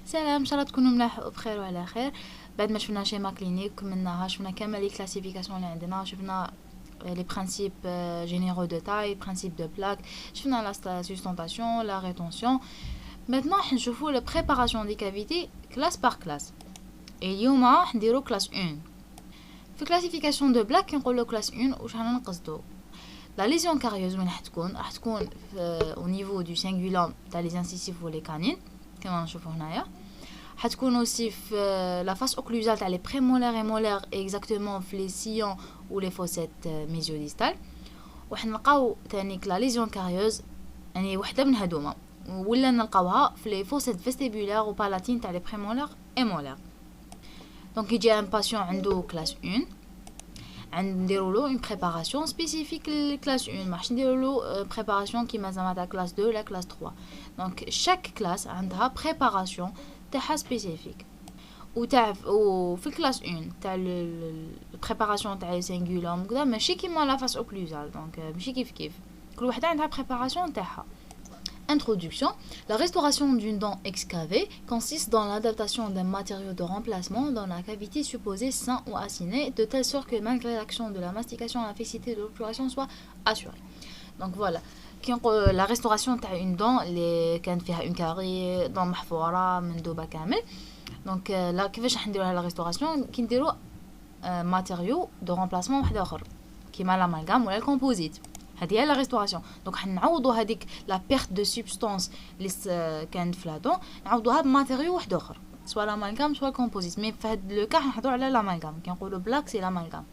سلام، ان شاء الله تكونوا ملاح بخير وعلى خير. بعد ما شفنا شيما كلينيك كملناها، شفنا كامل لي كلاسيفيكاسيون اللي عندنا، شفنا les principes généraux de taille, principes de plaque, شفنا la sustentation, la rétention. Maintenant حنشوفوا la préparation des cavités classe par classe. Et اليوم حنديرو classe 1. في classification de plaque كنقولوا classe 1 واش رانا نقصدو. La lésion carieuse وين راح تكون au niveau du cingulum تاع les incisifs ou les canines كما نشوفوا هنايا. حتكون aussi في la face occlusale تاع les prémolaires et molaires exactement في les sillons ou les fossettes mésiodistales. وحنلقاو ثاني la lésion carieuse يعني وحده من هذوما، ولا نلقاوها في les fossettes vestibulaires ou palatines تاع les prémolaires et molaires. Donc يجي un patient عنده classe 1 نديروا له une préparation spécifique classe 1، ماحش نديروا له préparation كيما زعما تاع classe 2 ولا classe 3. donc chaque classe عندها préparation تاعها spécifique. وفي الكلاس 1 تاع البريباراسيون تاع السينغولوم كذا ماشي كيما لا فاس اوكلوزال، دونك ماشي كيف كل وحده عندها بريباراسيون تاعها. Introduction. La restauration d'une dent excavée consiste dans l'adaptation d'un matériau de remplacement dans la cavité supposée sain ou aciné, de telle sorte que malgré l'action de la mastication, la fixité de l'obturation soit assurée. Donc voilà. La restauration تاع une dent اللي كان فيها une carie dent محفورة مندوبة كامل. Donc là كيفاش راح نديروا la restauration كي نديروا matériau de remplacement واحد اخر كيما l'amálgame ولا الكومبوزيت. هذه هي لا ريستوراسيون. دونك حنعوضوا هذيك لا بيرت دو سبستانس اللي كانت في لا دون، نعوضوها بماتيريو واحد اخر سوا لامالغام سوا الكومبوزيت. مي في هذا لو كا نهضروا على لامالغام، كنقولوا بلاك سي لامالغام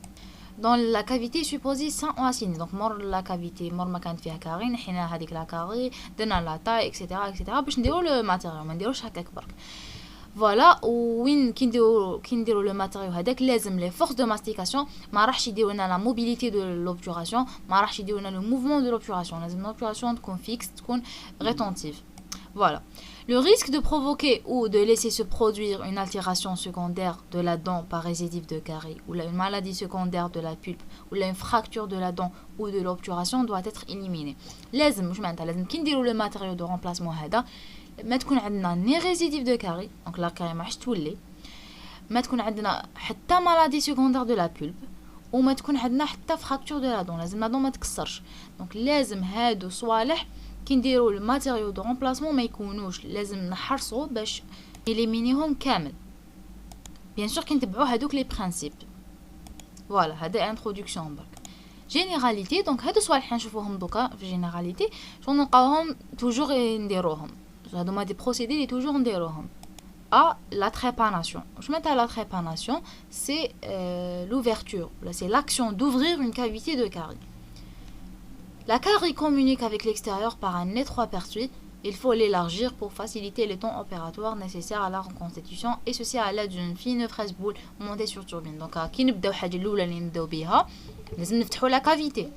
dans la cavité supposée sain ou aciné. donc مور لا كافيتي مور ما كانت فيها كاري نحينا هذيك لا كاري درنا لا تاي اكسيتيرا باش نديروا لو ماتيريو، ما نديروش هكاك برك. فوالا. وين كي نديروا لو ماتيريو هذاك لازم لي فورس دو ماستيكاسيون ما راحش يديروا لنا لا موبيليتي دو لوبتوراسيون، ما راحش يديروا لنا لو موفمون دو لوبتوراسيون، لازم لوبتوراسيون تكون فيكس تكون ريتونتيف. Voilà. Le risque de provoquer ou de laisser se produire une altération secondaire de la dent par récidive de carie ou une maladie secondaire de la pulpe ou une fracture de la dent ou de l'obturation doit être éliminé. لازم مش معناتها لازم كي نديروا لو ماتيريو دو رومبلاسمون هذا ما تكون عندنا ني ريزيديف دو كاري، دونك لا كاري ما راحش تولي، ما تكون عندنا حتى مالادي سيكوندير دو لا بولب، وما تكون عندنا حتى فراكتور دو لا دون، لازم لا دون ما تكسرش. دونك لازم هادو صوالح كي نديروا الماتيريو دو رومبلاسمون ما يكونوش، لازم نحرصوا باش إليمينيهم كامل. بيان سور كي نتبعوا هادوك لي برينسيپ. فوالا هذا انتروداكسيون برك. جينيراليتي. دونك هادو صوالح نشوفوهم دوكا في جينيراليتي شغل نلقاوهم توجور نديروهم، هادو ما دي بروسيدي لي توجور نديروهم. La trépanation. Je mets à la trépanation, c'est l'ouverture, c'est l'action d'ouvrir une cavité de carie. La carie communique avec l'extérieur par un étroit pertuis. Il faut l'élargir pour faciliter les temps opératoires nécessaires à la reconstitution, et ceci à l'aide d'une fine fraise boule montée sur turbine. Donc, كي نبداو حاجة الأولى اللي نبداو بها لازم نفتحوا la cavité.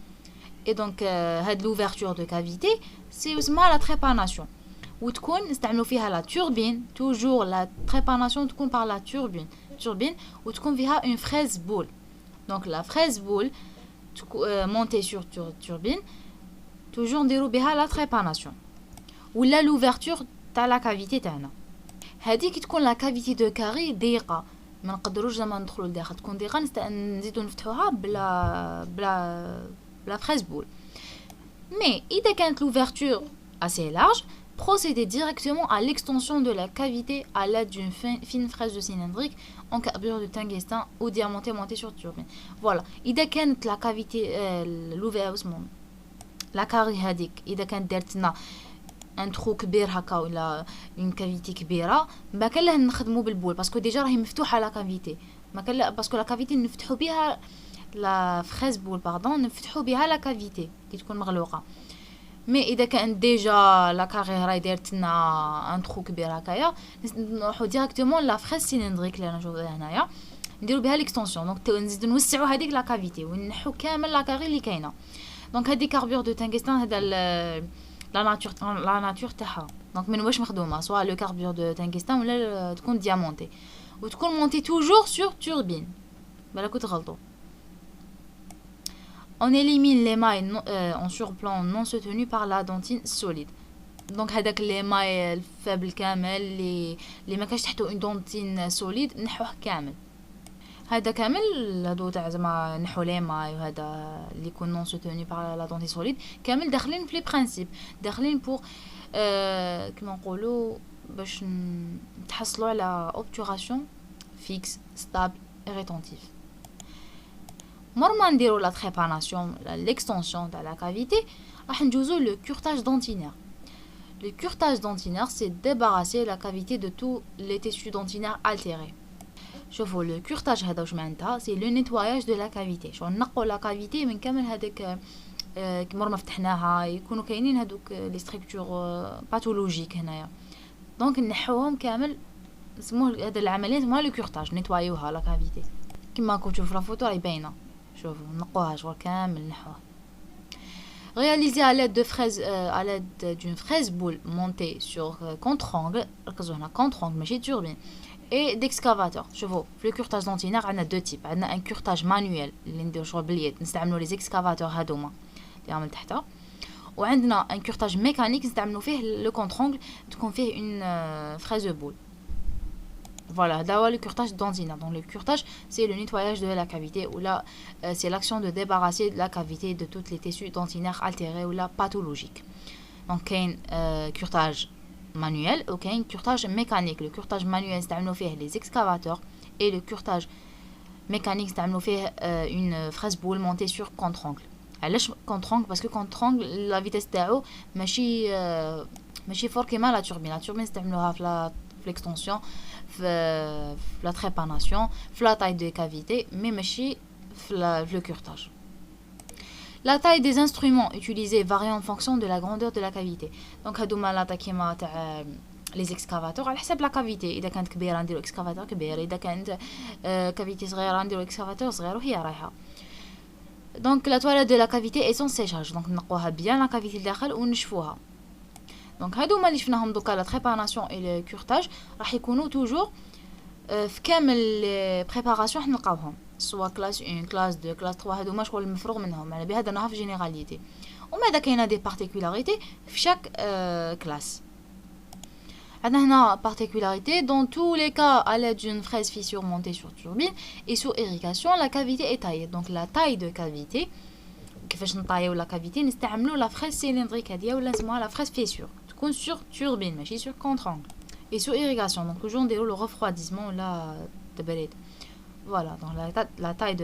Et donc, هاد l'ouverture de cavité, c'est اسمها la trépanation. وتكون نستعملوا فيها لا توربين، توجور لا تريباناسيون تكون بار لا توربين وتكون فيها اون فريز بول. دونك لا فريز بول مونتي سور توربين توجور نديروا بها لا تريباناسيون ولا لوفرتور تاع لا كافيتي تاعنا. هذه كي تكون لا كافيتي دو كاري ضيقه ما نقدروش زعما ندخلوا لداخل، تكون ضيقه نزيدوا نفتحوها بلا فريز بول. مي اذا كانت لوفرتور assez large, procéder directement à l'extension de la cavité à l'aide d'une fine fraise de cylindrique en carbure de tungstène ou diamanté monté sur turbine. Voilà. إذا كانت la cavité l'ouverture la carie هذيك إذا كانت دارتنا ان ترو كبير هكا ولا اون كافيتي كبيره ما كان له نخدموا بالبول باسكو ديجا راهي مفتوحه لا كافيتي، ما كان باسكو لا كافيتي نفتحوا بها لا فريز بول باردون نفتحوا بها لا كافيتي كي تكون مغلوقه. مي اذا كان ديجا لا كاري راهي دارت لنا ان ترو كبير هكايا نروحوا ديريكتومون لا فريز سيلندريك اللي انا نشوفها هنايا نديروا بها ليكستونسيون. دونك نزيدوا نوسعوا هذيك لا كافيتي ونحوا كامل لا كاري اللي كاينه. دونك هذه كاربور دو تنغستان هذا لا ناتور تاعها. دونك من واش مخدومه سواء لو كاربور دو تنغستان ولا تكون ديامونتي وتكون مونتي توجور سور توربين. بالك تغلطوا. On élimine les mailles en surplomb non soutenues par la dentine solide. دونك هذاك لي ماي الفابل كامل اللي ما كانش تحتو اون دونتين سوليد نحوه كامل. هذا كامل هادو تاع زعما نحو لي ماي وهذا اللي يكون نون سوتوني بار لا دونتي سوليد كامل داخلين في لي برينسيپ داخلين بور كيما نقولوا باش نتحصلوا على اوبتوراسيون فيكس ستابل اي ريتونتيف. مور ما نديرو لا تريباناسيون ليكستونسيون تاع لا كافيتي راح نجوزو لو كورتاج دونتينير. Le curetage dentinaire, c'est débarrasser la cavité de tous les tissus dentinaires altérés. شوفوا le curetage هذا واش معناتها c'est le nettoyage de la cavité. شو نقوا la cavité من كامل هذاك مور ما فتحناها يكونوا كاينين هذوك لي ستركتور باثولوجيك هنايا دونك نحوهم كامل اسموه هذا العمليه اسمها لو كورتاج نيتوايوها لا كافيتي كما راكم تشوفوا في الفوتو راهي باينه. شوفوا نقوها شغل كامل نحوها. Réalisé à l'aide de fraises, à l'aide d'une fraise boule montée sur contre-angle, contre-angle, mais turbine, et d'excavateur. Chevaux. Le curtage dentinaire, on a deux types. On a un curtage manuel, nous les excavateurs هذوما اللي عمل تحتها. وعندنا un curtage mécanique, نستعملوا فيه le contre-angle, تكون فيه une fraise boule. Voilà, d'abord le curetage dentinaire. Donc le curetage, c'est le nettoyage de la cavité ou là, c'est l'action de débarrasser la cavité de tous les tissus dentinaires altérés ou là pathologiques. Donc il y a un curetage manuel ou un curetage mécanique. Le curetage manuel, c'est les excavateurs et le curetage mécanique, c'est une fraise boule montée sur contre-angle. Alors contre-angle parce que contre-angle, la vitesse تاعو ماشي فور كيما لا turbine. La turbine نستعملوها في l'extension, la trépanation, la taille de cavité, mais aussi le curetage. La taille des instruments utilisés varie en fonction de la grandeur de la cavité. Donc, la taille les excavateurs, على حسب la cavité. إذا كانت كبيرة نديرو excavateur كبير، إذا كانت cavité صغيرة نديرو excavateur صغير وهي رايحة. Donc, la toilette de la cavité est sans séchage. Donc, نقوها bien la cavité الداخل ونشفوها. دونك هادو ما اللي شفناهم دوكا لا بريباراسيون اي لو كورتاج راح يكونوا توجور في كامل بريباراسيون حنا نلقاوهم سوا كلاس 1 كلاس 2 كلاس 3 هادو ما شغل المفروغ منهم على بها درناها في جينيراليتي. وماذا كاينه دي بارتيكولاريتي في شاك كلاس. عندنا هنا بارتيكولاريتي dans tous les cas à l'aide d'une fraise fissure montée sur turbine et sous irrigation la cavité est taillée. Donc la taille de cavité كيفاش نطايو لا كافيتي نستعملوا لا فريز سيلندريك هذه ولا نسموها لا فريز فيسور تكون سور توربين ماشي سور كونترانغل اي سو ايريغاسيون دونك توجور نديرو لو ريفرويديسمون ولا تبريد. فوالا دونك لا تاي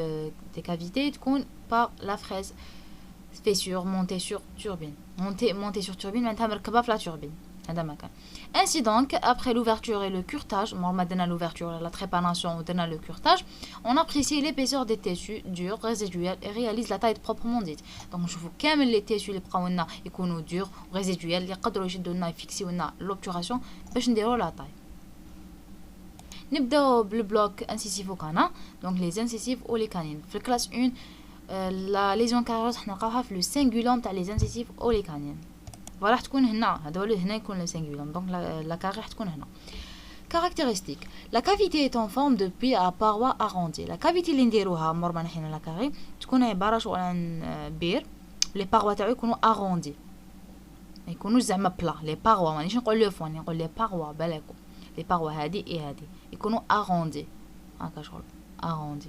دي كافيتي تكون بار لا فريز فيسور مونتي سور توربين مونتي سور توربين معناتها مركبه في لا توربين هذا مكان. Ainsi donc, après l'ouverture et le curetage, l'ouverture, la trépanation ou le curetage, on apprécie l'épaisseur des tissus durs, résiduels et réalise la taille proprement dite. Donc, je vous كامل les tissus اللي بقاونا يكونوا durs résiduels اللي يقدروا يشدونا يفيكسيونا l'obturation باش نديروا la taille. نبداو بالبلوك انسيسيف وكانا. Donc les incisives ou les canines. في الكلاس 1 la lésion carieuse حنا نلقاوها في le cingulum تاع les incisives ou les canines. راح تكون هنا هذول هنا يكون لو سينغولوم دونك لا كاري راح تكون هنا. كاركتيرستيك لا كافيتي est en forme de puits à parois arrondies. لا كافيتي اللي نديروها مور ما نحينا لا كاري تكون عباره شغل عن بير لي باروا تاعو يكونوا اروندي ما يكونوش زعما بلا. لي باروا مانيش نقول لو فون نقول لي باروا بالكم لي باروا هادي اي هادي يكونوا اروندي هكا شغل اروندي.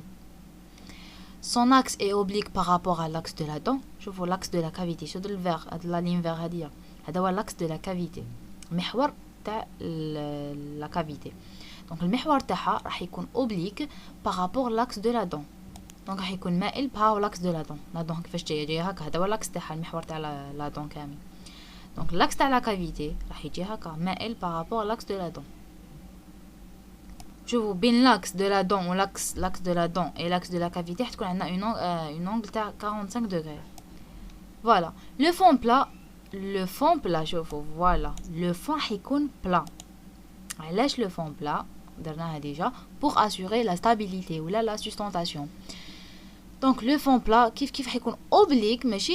Son axe est oblique par rapport à l'axe de la dent. شوفوا l'axe de la cavité شوفوا الفير هاد لا لين فير هادي هذا هو l'axe de la cavité محور تاع la cavité. donc المحور تاعها راح يكون oblique par rapport à l'axe de la dent. donc راح يكون مائل بها l'axe de la dent. la dent كيفاش جايه هكا هذا هو l'axe تاعها المحور تاع la dent كامل. donc l'axe تاع la cavité راح يجي هكا مائل par rapport à l'axe de la dent. شوفوا بين l'axe de la dent ou l'axe de la dent et l'axe de la cavité راح تكون عندنا une angle تاع 45 degrés. voilà le fond plat شوفوا voilà le fond راح يكون plat. علاش le fond plat درناها déjà pour assurer la stabilité ou la sustentation. donc le fond plat كيف حيكون oblique ماشي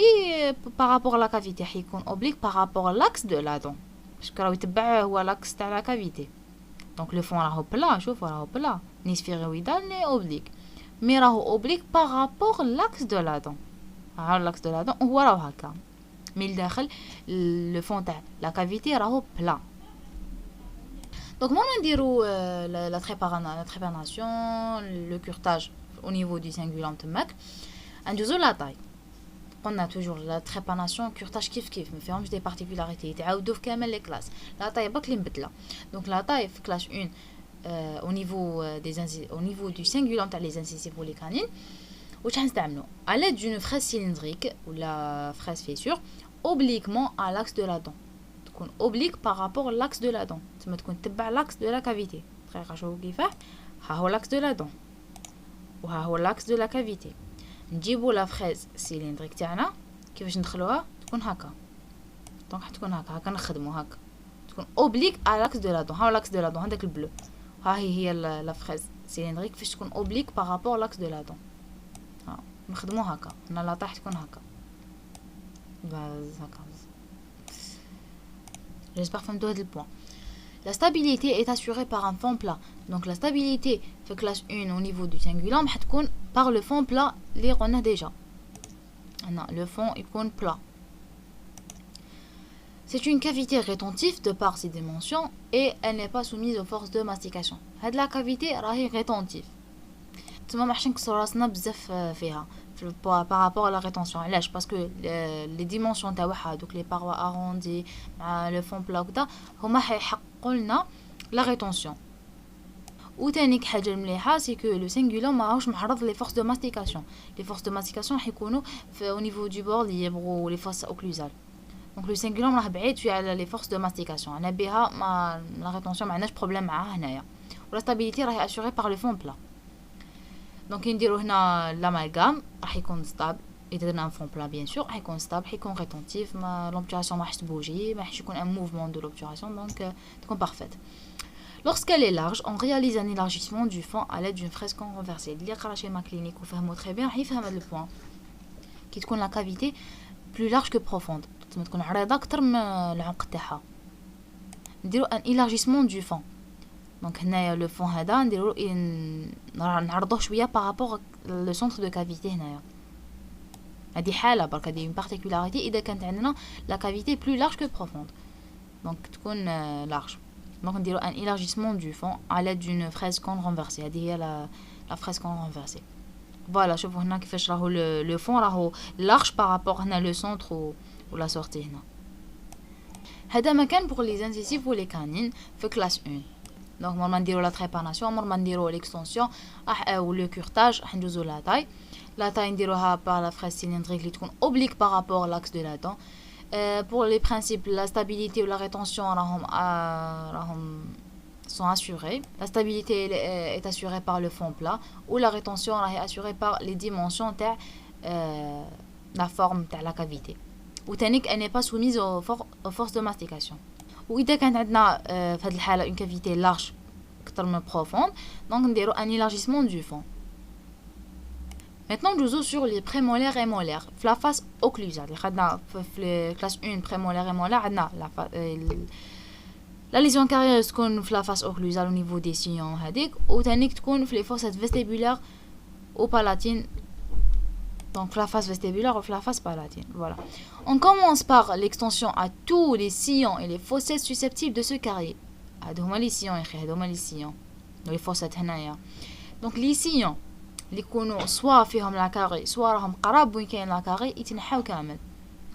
par rapport à la cavité حيكون oblique par rapport à l'axe de la dent باش راهو يتبع هو l'axe تاع la cavité. donc le fond راهو plat شوفوا راهو plat ني sphéroïdal ني oblique mais راهو oblique par rapport à l'axe de la dent. l'axe de la dent هو راهو هكا مي لداخل لو فون تاع لا كافيتي راهو بلا. دونك مون نديرو لا بريباراسيون لو كورتاج au niveau du singulant تماك ندوزو لا طاي. قلنا توجور لا تريباناسيون كورتاج كيف ما فيهمش دي بارتيكولاريتي يتعاودوا في كامل لي كلاس. لا طاي باك لي مبدله. دونك لا طاي في كلاس 1 au niveau du singulant تاع les incisives ou les canines واش غنستعملو à l'aide d'une fraise cylindrique ou la fraise fissure obliquement à l'axe de la dent. تكون oblique par rapport à l'axe de la dent. تما تكون تبع l'axe de la cavité. دقيقه شوفوا كيفاه. ها هو l'axe de la dent وها هو l'axe de la cavité. نجيبو لا فريز سيليندريك تاعنا كيفاش ندخلوها تكون هكا. دونك حتكون هكا نخدمو هكا تكون اوبليك على لاكس دو لا دون. ها لاكس دو لا دون هذاك البلو ها هي لا فريز سيليندريك فاش تكون اوبليك بارابور لاكس دو لا دون. ها نخدمو هكا هنا لا طاح تكون هكا هكا. j'espère فهمتوا هذا البوان. La stabilité est assurée par un fond plat. Donc la stabilité في classe 1 au niveau du singulant حتكون par le fond plat اللي قلنا déjà. هنا le fond يكون plat. C'est une cavité rétentive de par ses dimensions et elle n'est pas soumise aux forces de mastication. هاد la cavité راهي rétentive. تما ما حش نكسروا راسنا بزاف فيها par rapport à la rétention. علاش باسكو les dimensions تاعها دوك les parois arrondies مع le fond plat وكذا هما حيحققوا لنا la rétention. وتانيك حاجه مليحه سي كو لو سينغولون ماهوش معرض لي فورس دو ماستيكاسيون. لي فورس دو ماستيكاسيون حيكونوا في au niveau du bord libre ou les fosses occlusales. دونك لو سينغولون راه بعيد شويه على لي فورس دو ماستيكاسيون. انا بها ما لا ريتونسيون ما عندناش بروبليم معاه هنايا. ولا ستابيليتي راهي اسوري بار لو فون بلا. دونك نديرو هنا لامالغام راح يكون ستابل. اذا درنا ان فون بلا بيان سور راح يكون ستابل حيكون ريتونتيف. ما لوبتوراسيون ما حش تبوجي ما حش يكون ان موفمون دو لوبتوراسيون دونك تكون بارفيت. Lorsqu'elle est large, on réalise un élargissement du fond à l'aide d'une fraise renversée. اللي قرا schéma clinique وفهموا très bien يفهم هذا البوان. كي تكون la cavité plus large que profonde. تما تكون عريضة أكتر من العمق تاعها. نديرو un élargissement du fond. دونك هنايا لو فون هذا نديرو نعرضوه شوية par rapport le centre de cavité هنايا. هذه حالة برك هذه une particularité إذا كانت عندنا la cavité plus large que profonde. دونك تكون large. Donc on dirait un élargissement du fond à l'aide d'une fraise cône renversée. هذه هي la fraise cône renversée. Voilà, شوفوا هنا كيفاش راهو le fond راهو large par rapport هنا le centre ou la sortie هنا. هذا مكان pour les incisives ou les canines في classe 1. Donc مرة نديرو la trépanation, مرة نديرو l'extension ou le curtage, راح ندوزو la taille. La taille نديروها par la fraise cylindrique اللي تكون oblique par rapport à l'axe de la dent. Pour les principes, la stabilité ou la rétention sont assurés. La stabilité est assurée par le fond plat ou la rétention est assurée par les dimensions de la forme de la cavité. Ou تانيك elle n'est pas soumise aux forces de mastication. وإذا كانت عندنا في هذه الحالة une cavité large أكثر من profonde, donc نديرو un élargissement du fond. Maintenant, nous sur les prémolaires et molaires. La face occlusale. La classe 1 prémolaire et molaire, la lésion carieuse est la face occlusale au niveau des sillons. Ou les fossettes vestibulaires ou palatines. Donc la face vestibulaire ou la face palatine. Voilà. On commence par l'extension à tous les sillons et les fossettes susceptibles de se carrier. Les sillons. Les fossettes. Donc les sillons. اللي يكونوا سوا فيهم لا كاري سوا راهم قراب وين كاين لا كاري يتنحاو كامل.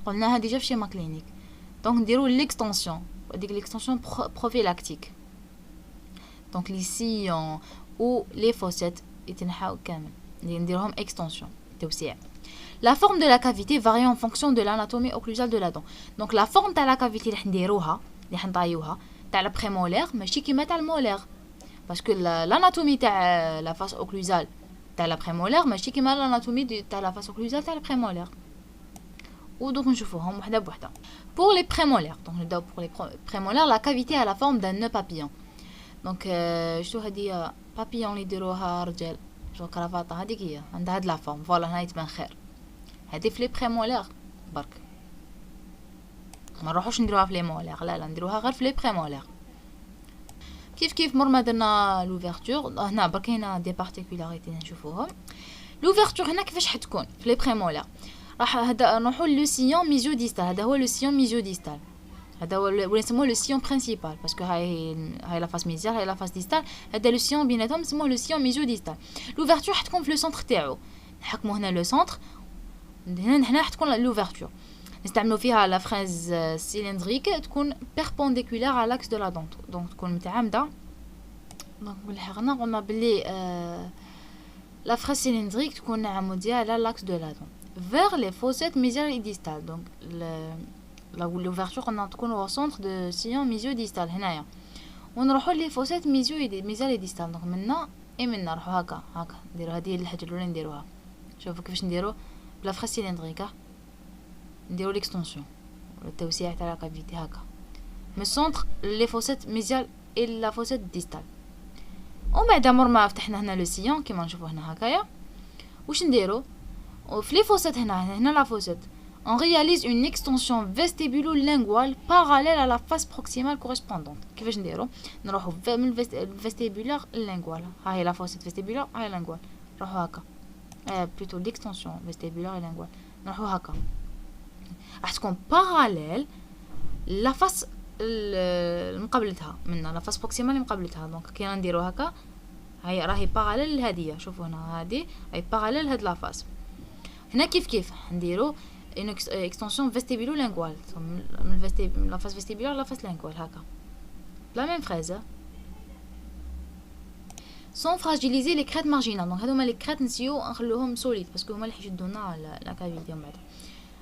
قلناها ديجا في شيما كلينيك. دونك نديرو ليكستونسيون وديك ليكستونسيون بروفيلاكتيك. دونك لي سيون او لي فوسيت يتنحاو كامل نديرهم اكستونسيون توسيع. La forme de la cavité varie en fonction de l'anatomie occlusale de la dent. Donc la forme تاع la cavité اللي حنديروها اللي حنطايوها تاع لا بريمولير ماشي كيما تاع المولير باسكو l'anatomie تاع la face occlusale تاع لا بريمولير ماشي كيما لاناتومي تاع لا فاس اوكلوزال تاع البريمولير. ودوك نشوفوهم وحده بوحده. Pour les prémolaires, donc نبداو pour les prémolaires, la cavité a la forme d'un nœud papillon. Donc شتو هذه papillon اللي يديروها رجال جو كرافاطه هذيك هي عندها هاد لا فورم. فوالا هنا يتبان خير. هذه في لي بريمولير برك. ما نروحوش نديروها في لي مولير لا نديروها غير في لي بريمولير. كيف مر ما درنا لوفيرتور هنا برك كاينه دي بارتيكولاريتي نشوفوهم. لوفيرتور هنا كيفاش حتكون في لي بريمولير راح هذا نروحوا لو سيون ميزو ديستال. هذا هو لو سيون ميزو ديستال. هذا هو ولا نسموه لو سيون برينسيبال باسكو هاي لا فاس ميزيال هاي لا فاس ديستال. هذا لو سيون بيناتهم نسموه لو سيون ميزو ديستال. لوفرتور حتكون في لو سونتر تاعو. نحكموا هنا لو سونتر. هنا حتكون لوفرتور نستعملوا فيها لا فريز سيلندريك تكون بيربونديكولار على لاكس دو لا دونت دونك تكون متعامده. دونك بالحقنا قلنا بلي لا فريز سيلندريك تكون عموديه على لاكس دو لا دونت vers les fossettes mésiales et distales. donc l'ouverture قلنا تكون au centre de sillon mésio-distal هنايا. ونروحوا لي فوسيت ميزيال اي ديستال. دونك منا منا نروحوا هكا نديروا هذه الحاجه الاولى نديروها. شوفوا كيفاش نديروا بلا فريز سيلندريك. نديروا ليكستونسيون التوسيع تاع لا كافيتي هكا من السونتر لي فوسيت ميزيال اي لا فوسيت ديستال. ومن بعد ما فتحنا هنا لو سيون كيما نشوفوا هنا هكايا واش نديروا وفي لي فوسيت هنا لا فوسيت on réalise une extension vestibulo-linguale parallèle à la face proximale correspondante. كيفاش نديروا نروحوا من الفيستيبولار لللينغوال. ها هي لا فوسيت فيستيبولار هاي لينغوال. نروحوا هكا بلوتو ليكستونسيون فيستيبولار لينغوال. نروحوا هكا راح تكون باراليل لا فاس المقابلتها منا لا فاس بروكسيمال مقابلتها. دونك كي نديروا هكا هاي راهي باراليل لهاديه. شوفوا هنا هادي هاي باراليل هاد لا فاس. هنا كيف نديروا une extension vestibulo-linguale من la face vestibulaire la face linguale هكا la même phrase. sans fragiliser les crêtes marginales. donc هذوما لي كريت نسيو نخلوهم سوليد باسكو هما اللي يشدونا لا كافيتي. من بعد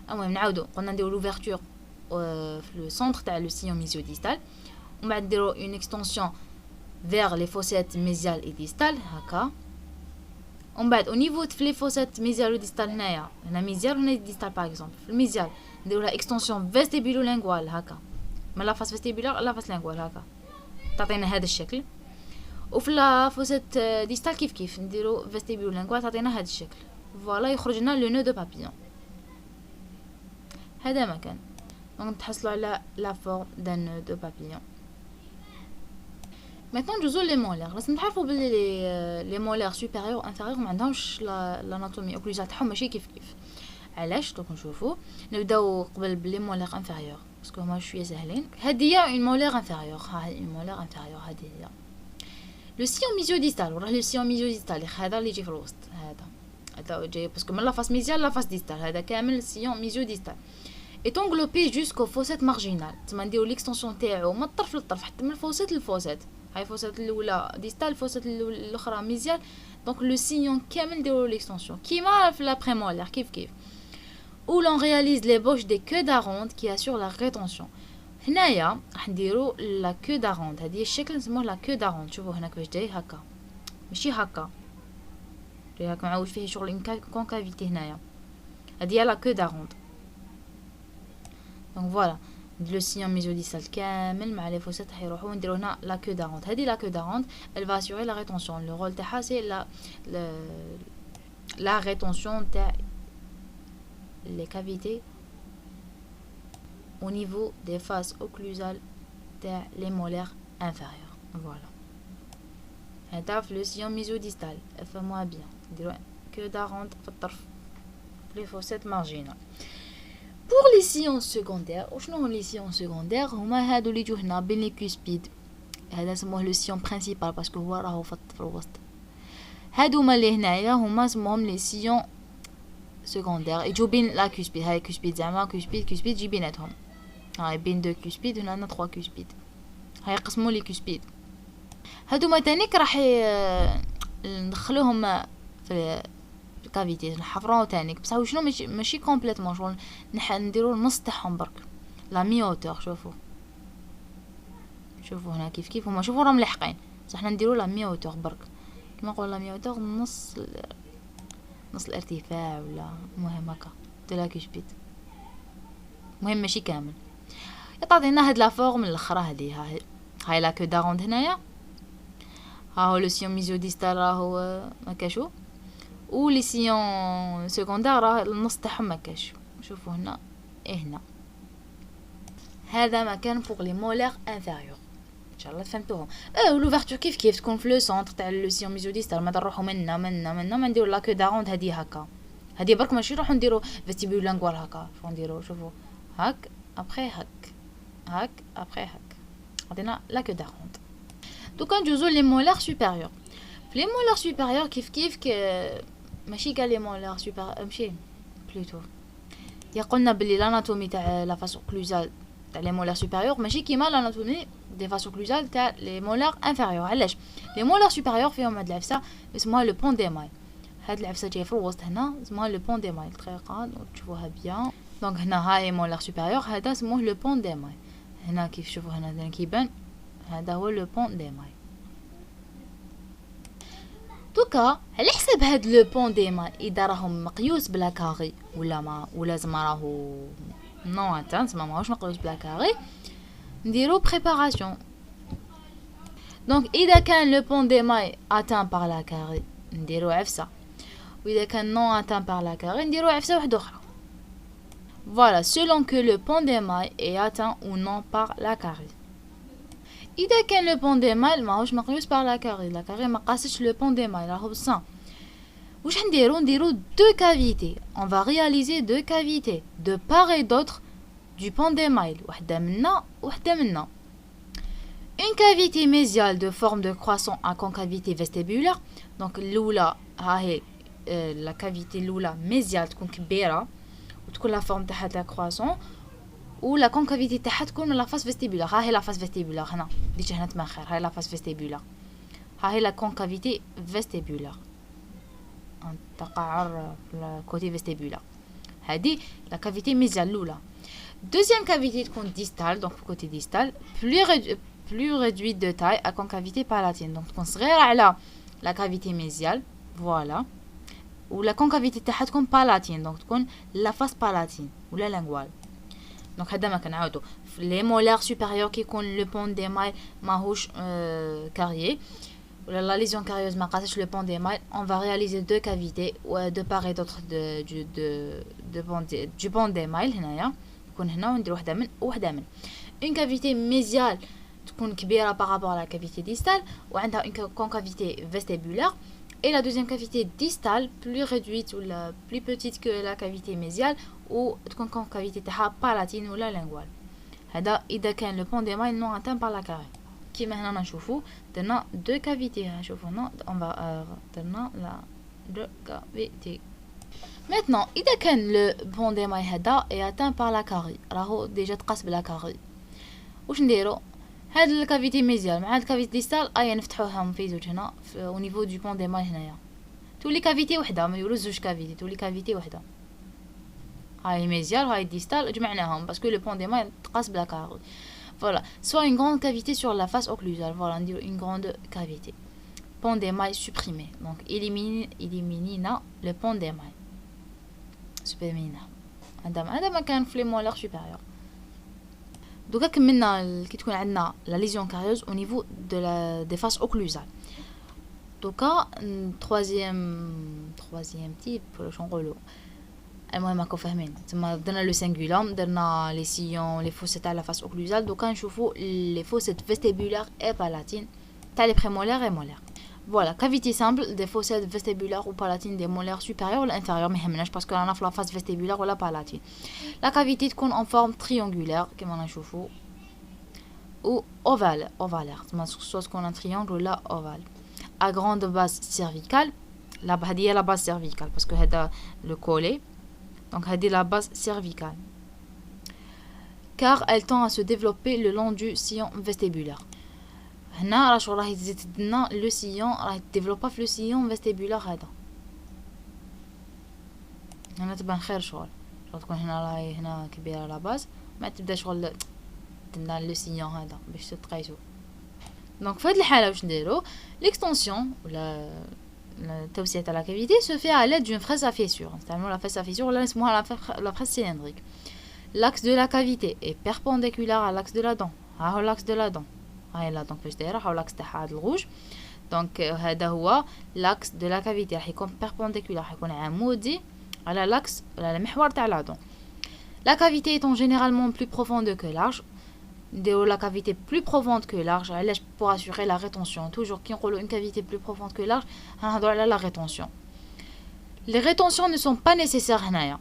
المهم نعاودوا قلنا نديروا لوفرتور في لو سونتر تاع لو سيون ميزيو ديستال. ومن بعد نديروا une extension vers les fossettes mésiales et distales هكا. ومن بعد au niveau de les fossettes mésiales ou distales هنايا هنا ميزيال وهنا ديستال باغ اكزومبل. في الميزيال نديروا لها اكستنسيون فيستيبولو لينغوال هكا من لا فاس فيستيبولار لا فاس لينغوال هكا تعطينا هذا الشكل. وفي لا فوسيت ديستال كيف نديروا فيستيبولو لينغوال تعطينا هذا الشكل. فوالا يخرج لنا لو نو دو بابيون. هذا مكان دونك تحصلوا على لا فورم دان نو دو بابيون. maintenant ندوزو لي مولير. لازم تعرفوا بلي لي مولير سوبيريور انفيريور ما عندهمش لاناتومي اوكلوزال تاعهم ماشي كيف علاش. دوك نشوفوا نبداو قبل بلي مولير انفيريور باسكو هما شويه ساهلين. هذه هي اون مولير انفيريور. ها هي اون مولير انفيريور. هذه هي لو سيون ميزيو ديستال. وراه لو سيون ميزيو ديستال هذا اللي يجي في الوسط. هذا جاي باسكو من لا فاس ميزيال لا فاس ديستال. هذا كامل سيون ميزيو ديستال est englobé jusqu'au fossette marginal. تما نديرو ليكستنسيون تاعو من الطرف للطرف حتى من الفوسيت للفوسيت. هاي فوسيت الاولى ديستال فوسيت الاخرى ميزيال. دونك لو سيون كامل نديرو ليكستنسيون كيما في لا بريمولير كيف où l'on réalise les bouches des queues d'aronde qui assurent la rétention. هنايا راح نديرو لا كو داروند. هذه الشكل نسموه لا كو داروند. شوفوا هنا كيفاش جاي هكا ماشي هكا جاي هكا معوج فيه شغل كونكافيتي. هنايا هذه هي لا كو داروند. دونك فوالا لو سيون ميزيو ديستال كامل مع لي فوسيت حيروحوا نديرو هنا لا كو داروند. هذه لا كو داروند elle va assurer la rétention. le rôle تاعها سي la rétention تاع les cavités au niveau des faces occlusales تاع les molaires inférieures. voilà هذا في لو سيون ميزيو ديستال. افهموها بيان. نديرو كو داروند في الطرف في لي فوسيت مارجينال. pour les sillons secondaires وشنو هما لي سيون سيكوندير؟ هما هادو اللي يجوا هنا بين لي كوسبيد. هذا سموه لو سيون برينسيبال باسكو هو راهو في الوسط. هادو هما اللي هنايا هما سموهم لي سيون سيكوندير يجوا بين لا كوسبيد. هاي كوسبيد زعما كوسبيد يجي بيناتهم. هاي بين دو كوسبيد هنا عندنا 3 كوسبيد. هاي قسموا لي كوسبيد. هادو ما تانيك راح ندخلوهم في الكافيتي نحفروه تانيك بصح شنو ماشي كومبليتمون شغل نديرو النص تاعهم برك لا مي اوتور. شوفوا هنا كيف هما شوفوا راهم ملحقين بصح حنا نديرو لا مي اوتور برك كيما نقول لا مي اوتور نص الارتفاع ولا المهم هكا دو لا كوسبيد. المهم ماشي كامل يعطينا هاد لا فورم الاخرى. هذه هاي لا كو داروند. هنايا ها هو لو سيون ميزيو ديستال راهو مكاشو و لي سيون سيكوندير راه النص تاعهم مكاشو. شوفوا هنا هنا هذا مكان فوق لي مولير انفيريور. ان شاء الله فهمتوهم. لوفرتور كيف تكون في لو سونتر تاع لو سيون ميزيو ديستال. ما نروحوا منا ما نديرو لا كو داروند. هذه هكا هادي برك ماشي نروحو نديرو فيستيبول لانغوال هكا شو نديرو شوفوا هاك ابخي هاك ابخي هاك عطينا لا كو دارونت. دوكا ندوزو لي مولار سوبيريور. في لي مولار سوبيريور كيف ماشي كاع لي مولار سوبيريور ماشي بلوتو يا قلنا بلي لاناتومي تاع لا فاس اوكلوزال تاع لي مولار سوبيريور ماشي كيما لاناتومي دي فاس اوكلوزال تاع لي مولار انفيريور. علاش لي مولار سوبيريور فيهم هاد العفسه اسمها لو بون ديماي. هاد العفسه جايه في الوسط هنا اسمها لو بون ديماي دقيقه تشوفوها بيان. دونك هنا هاي مولار سوبيريور هذا اسمه لو بون ديماي. هنا كيف شوفوا هنا كيبان هذا هو لو بون ديماي. دوكا على حسب هاد لو بون ديماي اذا راهم مقيوس بلا كاري ولا ما ولا زعما راهو نو اتان زعما ماهوش مقيوس بلا كاري نديرو بريباراسيون. دونك اذا كان لو بون ديماي اتان بار لا كاري نديرو عفسه واذا كان نو اتان بار لا كاري نديرو عفسه واحده اخرى. Voilà, selon que le pont d'émail est atteint ou non par la carie. إذا كان le pont d'émail ماهوش مقيوس par la carie. La carie ما قاسش le pont d'émail راهو بصح. واش نديرو deux cavités. On va réaliser deux cavités de part et d'autre du pont d'émail. وحدة منا وحدة منا. Une cavité mésiale de forme de croissant à concavité vestibulaire. Donc الأولى ها هي la cavité الأولى mésiale تكون كبيرة وتكون لا فورم تاعها تاع كرواسون ولا كونكافيتي تاعها تكون من لا فاس فيستيبولار. ها هي لا فاس فيستيبولار هنا ديك هنا تماخر هاي لا فاس فيستيبولار. ها هي لا كونكافيتي فيستيبولار تقعر في الكوتي فيستيبولار. هذه لا كافيتي ميزيال الاولى. دوزيام كافيتي تكون ديستال دونك في كوتي ديستال بلو ريدويت دو تاي ا كونكافيتي بالاتين دونك تكون صغيره على لا كافيتي ميزيال فوالا. ولا كونكافيتي تاعها تكون بالاتين دونك تكون لا فاس بالاتين ولا لانغوال. دونك هذا ما كنعاودو في لي مولار سوبيريور كيكون لو بون ديماي ماهوش كاريي ولا لا ليزيون كاريوز ما قاسش لو بون ديماي. اون فا رياليزي دو كافيتي و دو بار اي دوتر دو بون ديماي هنايا يكون هنا وندير وحده من وحده من. اون كافيتي ميزيال تكون كبيره بارابور لا كافيتي ديستال وعندها اون كونكافيتي فيستيبولار. Et la deuxième cavité distale, plus réduite ou plus petite que la cavité mésiale ou تكون concavité تاعها palatine ou la linguale. هذا إذا كان le pont d'émail non atteint par la carie. كيما هنا نشوفوا درنا deux cavités. شوفوا هنا on va درنا la deux cavités. Maintenant إذا كان le pont d'émail هذا est atteint par la carie راهو ديجا تقاس بلا كاري واش نديرو؟ هاد الكافيتي ميزيال مع هاد الكافيتي ديستال ايا نفتحوهم في زوج هنا او نيفو دو بون ديماي هنايا تولي كافيتي وحده ما يقولوا زوج كافيتي تولي كافيتي وحده. هاي ميزيال هاي ديستال جمعناهم باسكو لو بون ديماي تقاس بلا كاري. فوالا سوا اون غروند كافيتي سور لا فاس اوكلوزال. فوالا نديرو اون غروند كافيتي بون ديماي سوبريمي دونك إليمينينا لو بون ديماي سوبريمينا. هذا ما كان في لي مولار سوبيريور. دوكا كملنا كي تكون عندنا لا ليزيون كاريوز او نيفو دو لا دي فاس اوكلوزال. دوكا troisième تيب شنو نقولوا المهم راكم فاهمين. تما درنا لو سينغولوم درنا لي سيون لي فوسيت تاع لا فاس اوكلوزال. دوكا نشوفوا لي فوسيت فيستيبولار اي بالاتين تاع لي بريمولار اي مولار. Voilà, cavité simple des fossettes vestibulaires ou palatines des molaires supérieures ou inférieures mais يهمناش parce que انا في la face vestibulaire ou la palatine. La cavité تكون en forme triangulaire كما نشوفوا ou ovalaire soit تكون un triangle ou la ovale à grande base cervicale. La هذه هي la base cervicale parce que هذا le collet donc هذه la base cervicale car elle tend à se développer le long du sillon vestibulaire. هنا راه شغل راهي تزيد لنا لو سيون راهي ديفلوبا في لو سيون فيستيبولار. هذا هنا تبان خير شغل تكون هنا راهي هنا كبيره لا باز ما تبدا شغل درنا لو سيون هذا باش تقيسو. دونك في هذه الحاله واش نديرو ليكستونسيون ولا التوسيع تاع لا كافيتي سو في على دون فريز ا فيسور. نستعملوا لا فريز ا فيسور ولا نسموها لا فريز سيلندريك. l'axe de la cavité est perpendiculaire à l'axe de la dent. ها هو l'axe de la dent هاي لا دونك باش دايره حول لاكس تاعها هذا الغوج. دونك هذا هو لاكس دو لا كافيتي راح يكون بيربونديكولار راح يكون عمودي على لاكس على المحور تاع لا دون. لا كافيتي étant généralement plus profonde que large نديرو لا كافيتي plus profonde que large علاش pour assurer la rétention. toujours كي نقولوا une cavité plus profonde que large هنهضروا على la rétention. Les rétentions ne sont pas nécessaires هنايا.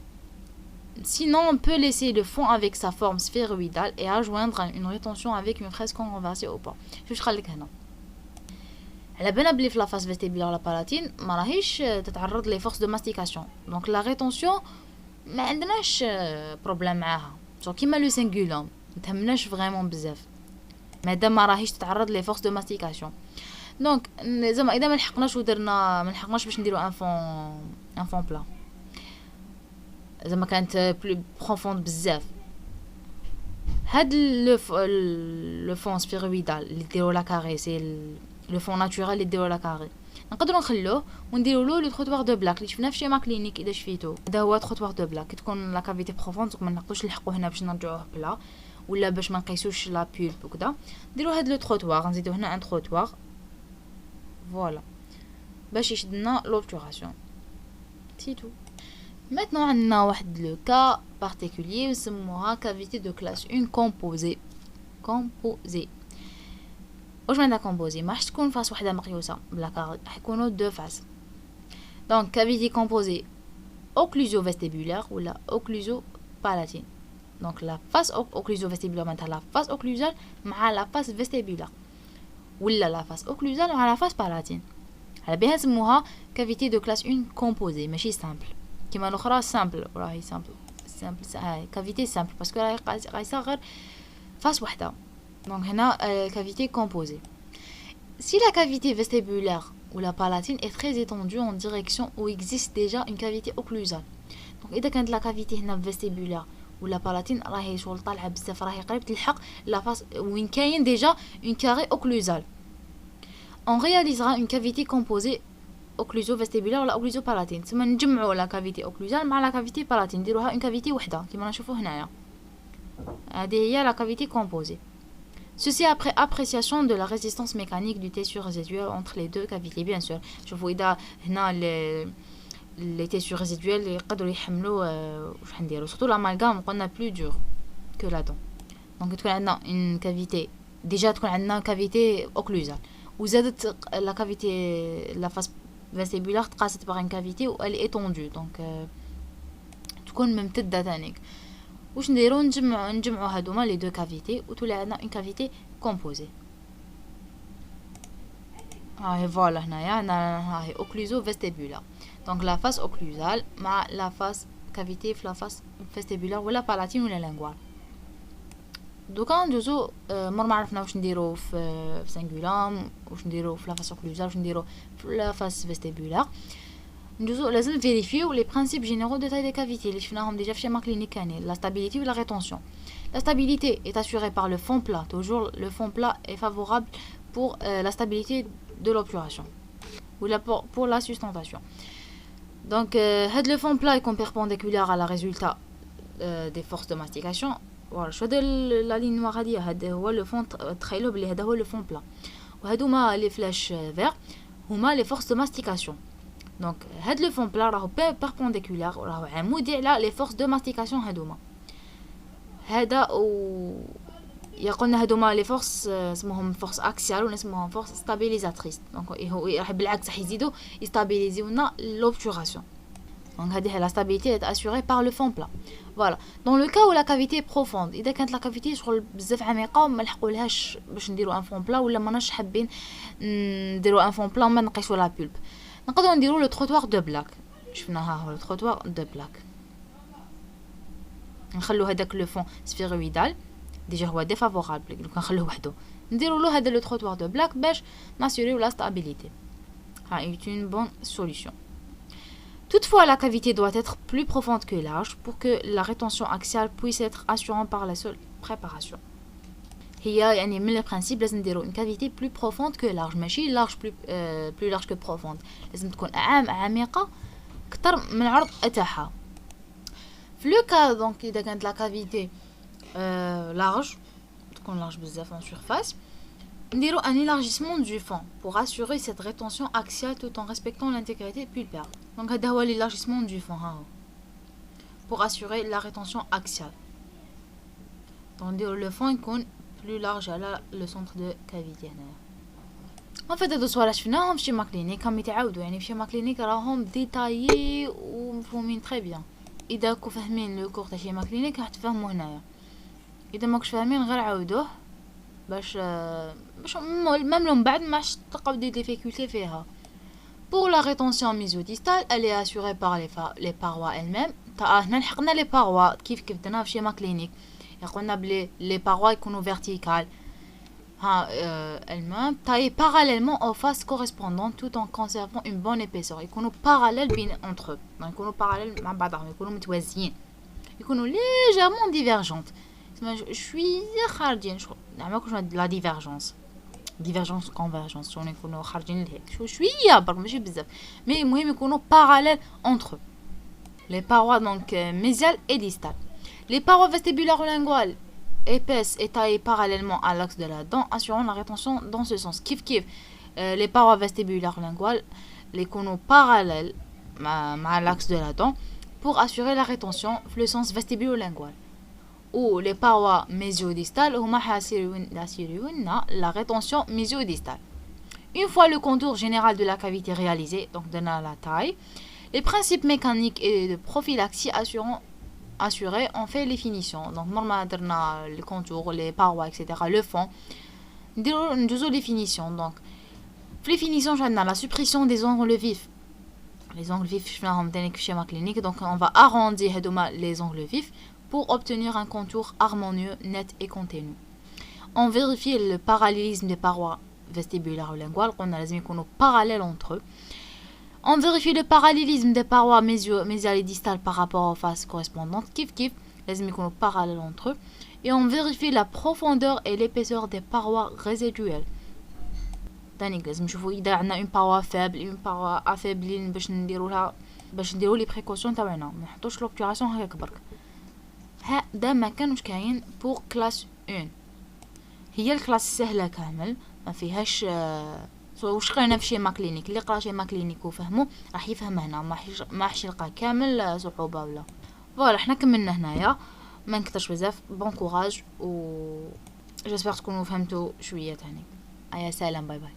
Sinon, on peut laisser le fond avec sa forme sphéroïdale et adjoindre une rétention avec une fraise conversée au port. شوف خليك هنا. على بالنا بلي في لا فاس فيستيبولار لا بالاتين ما راهيش تتعرض لي فورس دو ماستيكاسيون. دونك لا ريتونسيون ما عندناش بروبليم معاها. جو كيما لو سينغولوم ما تهمناش فريمون بزاف. مادام ما راهيش تتعرض لي فورس دو ماستيكاسيون. دونك زعما اذا ما لحقناش ودرنا ما لحقناش باش نديرو ان فون بلا. زعما كانت بلو بروفوند بزاف. هاد لو فون سبيرويدال اللي ديرو لا كاري سي لو فون ناتورال اللي ديرو لا كاري نقدروا نخلوه ونديروا له لو تروتوار دو بلاك اللي شفناه في شيما كلينيك اذا شفيتو. هذا هو تروتوار دو بلاك كي تكون لا كافيتي بروفوند ما نقدروش نلحقوا هنا باش نرجعوه بلا ولا باش ما نقيسوش لا بولب وكذا. نديروا هاد لو تروتوار نزيدو هنا ان تروتوار فوالا باش يشدنا لوبتوراسيون سي تو. Maintenant, on a le cas particulier, نسموها cavité de classe 1 composée. Composée. واش معناتها composée؟ ما راح تكون فاس وحده مقيوسه بلا كاري، راح يكونوا دو فاس. Donc cavité composée occluso-vestibulaire ولا occluso-palatine. Donc la face occluso-vestibulaire معناتها la face occlusale مع la face vestibulaire ولا la face occlusale مع la face palatine. على بها نسموها cavité de classe 1 composée ماشي simple. كيما الاخرى سامبل راهي سامبل هاي كافيتي سامبل باسكو راهي قايسه غير فاس وحده. دونك هنا كافيتي كومبوزي. Si la cavité vestibulaire ou la palatine est très étendue en direction où existe déjà une cavité occlusale. Donc اذا كانت لا كافيتي هنا vestibulaire ولا palatine راهي شغل طالعه بزاف راهي قريب تلحق لا فاس وين كاين déjà une carré occlusale. On réalisera une cavité composée occluso-vestibulaire ولا occluso-palatine. تسمى نجمعوا لا كافيتي occlusale مع لا كافيتي palatine نديروها اون كافيتي وحده كيما نشوفوا هنايا. هذه هي لا كافيتي composée. Ceci après appréciation de la résistance mécanique du tissu résiduel entre les deux cavités bien sûr. شوفوا اذا هنا les tissus résiduels يقدروا يحملوا واش نديروا surtout l'amalgame قلنا plus dur que la dent. Donc تكون عندنا une cavité déjà تكون عندنا cavité occlusale وزادت la cavité la face vestibulaire تقاست par une cavité و elle est étendue donc تكون ممتدة ثانيك. واش نديرو نجمعوا هادوما لي دو كافيتي وتولي عندنا une cavité composée. هاي فوالا هنايا هاي اوكلوزو vestibulaire. donc la face occlusale مع la face cavité في la face vestibulaire ولا palatine ولا linguale. دوكا ندوزو مور ما عرفنا واش نديرو في سانغولام واش نديرو في لا فاس اوكلوزال واش نديرو في لا فاس فيستيبولار. ندوزو لازم فيريفيو لي برينسيپ جينيرaux دو تاي دي كافيتي اللي شفناهم ديجا في شيما كلينيك كانين لا stabilité ou la rétention. La stabilité est assurée par le fond plat. Toujours le fond plat est favorable pour la stabilité de l'obturation ou pour la sustentation. Donc le fond plat est perpendiculaire à la résultat des forces de mastication. voilà شو هذا لا لين نوار هذه هذا هو لو فون تخيلوا بلي هذا هو لو فون بلا وهذوما لي فلاش فير هما لي فورس دو ماستيكاسيون. دونك هاد لو فون بلا راهو بيربونديكولار راهو عمودي على لي فورس دو ماستيكاسيون هذوما. هذا يقولنا هذوما لي فورس اسمهم فورس اكسيال ونسموهم فورس ستابيليزاتريس. دونك هو راح بالعكس راح يزيدوا يستابيليزيونا لوبتوراسيون. Donc la stabilité est assurée par le fond plat. Voilà. Dans le cas où la cavité est profonde, إذا كانت la cavité شغل بزاف عميقة وما لحقولهاش باش نديرو ان فون بلا ولا ماناش حابين نديرو ان فون بلا ما نقيسو لا بولب نقدروا نديرو لو تروتوار دو بلاك. شفناها هو لو تروتوار دو بلاك. نخلو هذاك لو فون سفيرويدال ديجا هو ديفافورابل دونك نخلوه وحده نديرو له هذا لو تروتوار دو بلاك باش ناسيوريو لا stabilité. ها est une bonne solution. Toutefois, la cavité doit être plus profonde que large pour que la rétention axiale puisse être assurée par la seule préparation. هي يعني من البرانسيب لازم نديرو une cavité plus profonde que large ماشي large plus large que profonde. لازم تكون عميقة أكثر من عرض أتاحة. في لو كا دونك إذا كانت la cavité large تكون large بزاف en surface نديرو un élargissement du fond pour assurer cette rétention axiale tout en respectant l'intégrité pulpaire. Donc هذا هو l'élargissement du fond ها pour assurer la rétention axiale. Donc نديرو le fond يكون plus large على le centre de cavité هنايا. ان فيت هادو صوالح شفناهم في شيما كلينيك راهم يتعاودوا، يعني في شيما كلينيك راهم ديتايي ومفهومين تري بيان. اذا كو فاهمين لو كور تاع شيما كلينيك راح تفهموا هنايا، اذا ماكش فاهمين غير عاودوه باش ميم لو من بعد ماش تلقاو دي ديفيكولتي فيها. Pour la rétention mésodistale, elle est assurée par les parois elles-mêmes. هنا لحقنا les parois كيف درنا في شيما كلينيك، قلنا بلي les parois يكونوا verticales elles-mêmes taillées parallèlement aux faces correspondantes tout en conservant une bonne épaisseur. يكونوا parallèles بين entre eux، يكونوا parallèles مع بعضهم، يكونوا متوازيين، يكونوا légèrement divergentes. شويه خارجين زعما كوش لا ديفيرجونس كونفيرجونس، شلون يكونوا خارجين لهيك شويه برك ماشي بزاف، مي المهم يكونوا parallèles entre eux. Les parois donc mésiales et distales. Les parois vestibulaires ou linguales épaisses et taillées parallèlement à l'axe de la dent, assurant la rétention dans ce sens. Kif kif les parois vestibulaires ou linguales les connaissent parallèles à l'axe de la dent pour assurer la rétention dans le sens vestibulo-lingual. Ou les parois mésiodistales huma assurent la rétention mésiodistale. Une fois le contour général de la cavité réalisé, donc de la taille, les principes mécaniques et de prophylaxie assurés on fait les finitions. Donc normalement le contour, les parois, etc., le fond, les finitions. Donc les finitions, la suppression des angles vifs. Les angles vifs, je vais dans le schéma clinique. Donc on va arrondir les angles vifs pour obtenir un contour harmonieux, net et continu. On vérifie le parallélisme des parois vestibulaires ou linguales. On a les parallèles entre eux. On vérifie le parallélisme des parois mésiales et distales par rapport aux faces correspondantes. Kif kif, les sont parallèles entre eux. Et on vérifie la profondeur et l'épaisseur des parois résiduelles. تاني لازم نشوفوا اذا عندنا une paroi faible une paroi affaiblie باش نديروا لي بريكوشن تاعنا، ما نحطوش لوبتوراسيون هكاك برك. هذا ما كانش كاين بور كلاس 1. هي الكلاس سهله كامل ما فيهاش واش قرينا في شيما كلينيك. اللي قرا شيما كلينيك وفهمو راح يفهم هنا، ما راح يلقى كامل صعوبه ولا. فوالا حنا كملنا هنايا، ما نكثرش بزاف. بون كوراج و جيسبر تكونوا فهمتوا شويه تاني. ايا سلام، باي باي.